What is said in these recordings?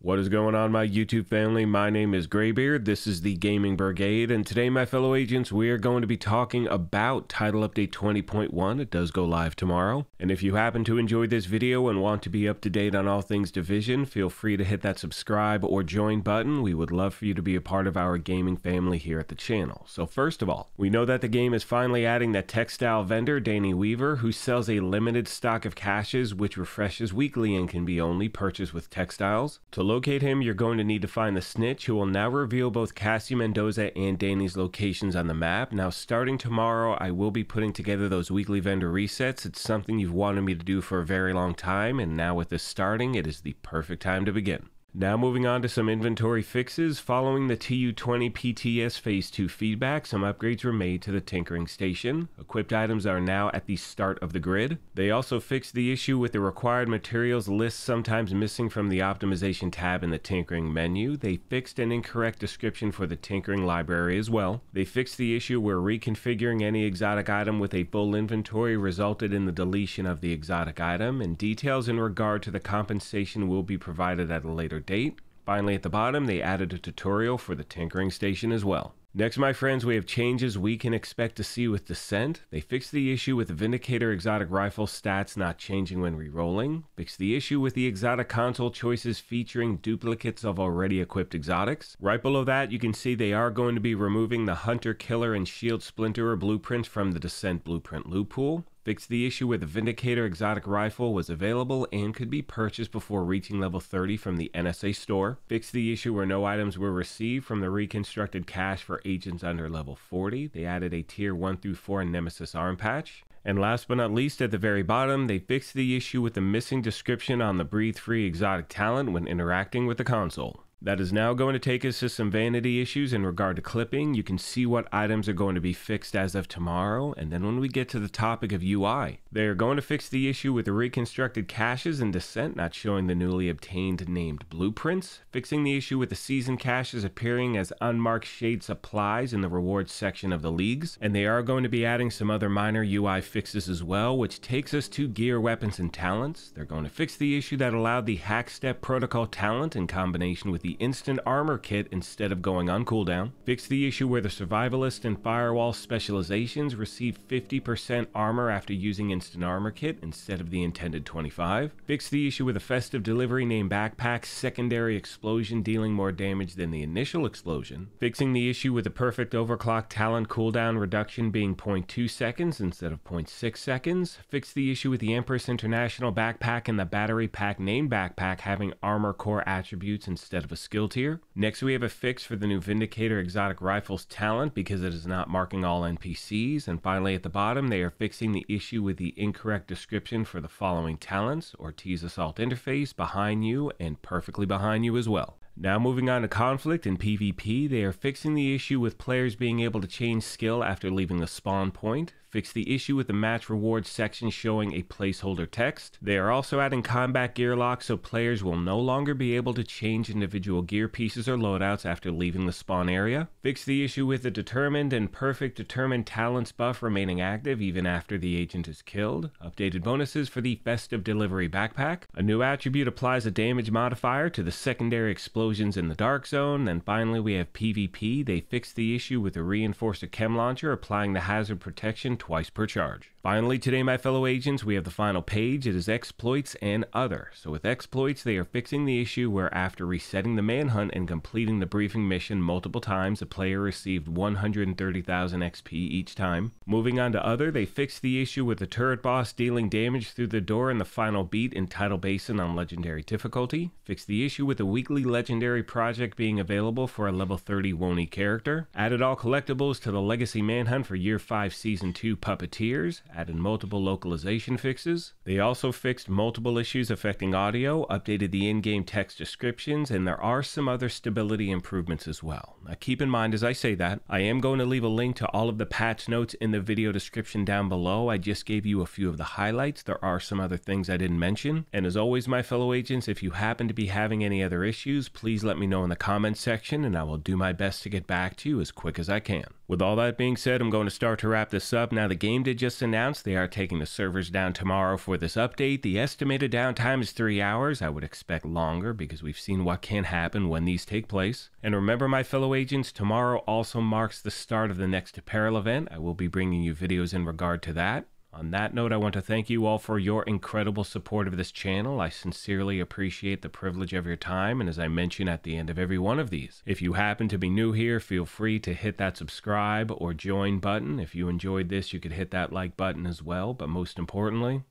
What is going on, my YouTube family? My name is Graybeard. This is the Gaming Brigade, and today, my fellow agents, we are going to be talking about Title Update 20.1. It does go live tomorrow, and if you happen to enjoy this video and want to be up to date on all things Division, feel free to hit that subscribe or join button. We would love for you to be a part of our gaming family here at the channel. So first of all, we know that the game is finally adding that textile vendor, Danny Weaver, who sells a limited stock of caches which refreshes weekly and can be only purchased with textiles. To locate him, you're going to need to find the snitch, who will now reveal both Cassie Mendoza and Danny's locations on the map. Now, starting tomorrow, I will be putting together those weekly vendor resets. It's something you've wanted me to do for a very long time, and now with this starting, it is the perfect time to begin. Now moving on to some inventory fixes. Following the TU-20 PTS Phase 2 feedback, some upgrades were made to the tinkering station. Equipped items are now at the start of the grid. They also fixed the issue with the required materials list sometimes missing from the optimization tab in the tinkering menu. They fixed an incorrect description for the tinkering library as well. They fixed the issue where reconfiguring any exotic item with a full inventory resulted in the deletion of the exotic item, and details in regard to the compensation will be provided at a later date. Finally, at the bottom, they added a tutorial for the tinkering station as well. Next, my friends, we have changes we can expect to see with Descent. They fixed the issue with the Vindicator exotic rifle stats not changing when re-rolling. Fixed the issue with the exotic console choices featuring duplicates of already equipped exotics. Right below that, you can see they are going to be removing the Hunter, Killer, and Shield Splinterer blueprints from the Descent blueprint loot pool. Fixed the issue where the Vindicator exotic rifle was available and could be purchased before reaching level 30 from the NSA store. Fixed the issue where no items were received from the reconstructed cache for agents under level 40. They added a tier 1 through 4 Nemesis arm patch. And last but not least, at the very bottom, they fixed the issue with the missing description on the Breathe Free exotic talent when interacting with the console. That is now going to take us to some vanity issues in regard to clipping. You can see what items are going to be fixed as of tomorrow, and then when we get to the topic of UI, they are going to fix the issue with the reconstructed caches in Descent not showing the newly obtained named blueprints, fixing the issue with the season caches appearing as unmarked shade supplies in the rewards section of the leagues, and they are going to be adding some other minor UI fixes as well, which takes us to gear, weapons, and talents. They're going to fix the issue that allowed the hack step protocol talent in combination with the instant armor kit instead of going on cooldown. Fix the issue where the survivalist and firewall specializations receive 50% armor after using instant armor kit instead of the intended 25. Fix the issue with a festive delivery named backpack secondary explosion dealing more damage than the initial explosion. Fixing the issue with the perfect overclock talent cooldown reduction being 0.2 seconds instead of 0.6 seconds. Fix the issue with the Empress International backpack and the battery pack named backpack having armor core attributes instead of a skill tier. Next, we have a fix for the new Vindicator exotic rifles talent because it is not marking all NPCs. And finally, at the bottom, they are fixing the issue with the incorrect description for the following talents: Ortiz Assault Interface, Behind You, and Perfectly Behind You as well. Now moving on to conflict and PvP, they are fixing the issue with players being able to change skill after leaving the spawn point. Fix the issue with the match rewards section showing a placeholder text. They are also adding combat gear lock so players will no longer be able to change individual gear pieces or loadouts after leaving the spawn area. Fix the issue with the determined and perfect determined talents buff remaining active even after the agent is killed. Updated bonuses for the festive delivery backpack. A new attribute applies a damage modifier to the secondary explosions in the dark zone. Then finally we have PvP. They fixed the issue with the reinforcer chem launcher applying the hazard protection twice per charge. Finally, today, my fellow agents, we have the final page. It is exploits and other. So with exploits, they are fixing the issue where after resetting the manhunt and completing the briefing mission multiple times, a player received 130,000 XP each time. Moving on to other, they fixed the issue with the turret boss dealing damage through the door in the final beat in Tidal Basin on legendary difficulty. Fixed the issue with the weekly legendary project being available for a level 30 Wony character. Added all collectibles to the legacy manhunt for year 5 season 2 puppeteers. Added multiple localization fixes. They also fixed multiple issues affecting audio, updated the in-game text descriptions, and there are some other stability improvements as well. Now keep in mind as I say that, I am going to leave a link to all of the patch notes in the video description down below. I just gave you a few of the highlights. There are some other things I didn't mention. And as always, my fellow agents, if you happen to be having any other issues, please let me know in the comments section and I will do my best to get back to you as quick as I can. With all that being said, I'm going to start to wrap this up. Now, the game did just announce they are taking the servers down tomorrow for this update. The estimated downtime is 3 hours. I would expect longer because we've seen what can happen when these take place. And remember, my fellow agents, tomorrow also marks the start of the next Apparel event. I will be bringing you videos in regard to that. On that note, I want to thank you all for your incredible support of this channel. I sincerely appreciate the privilege of your time, and as I mention at the end of every one of these, if you happen to be new here, feel free to hit that subscribe or join button. If you enjoyed this, you could hit that like button as well, but most importantly,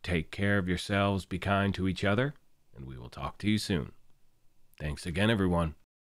take care of yourselves, be kind to each other, and we will talk to you soon. Thanks again, everyone.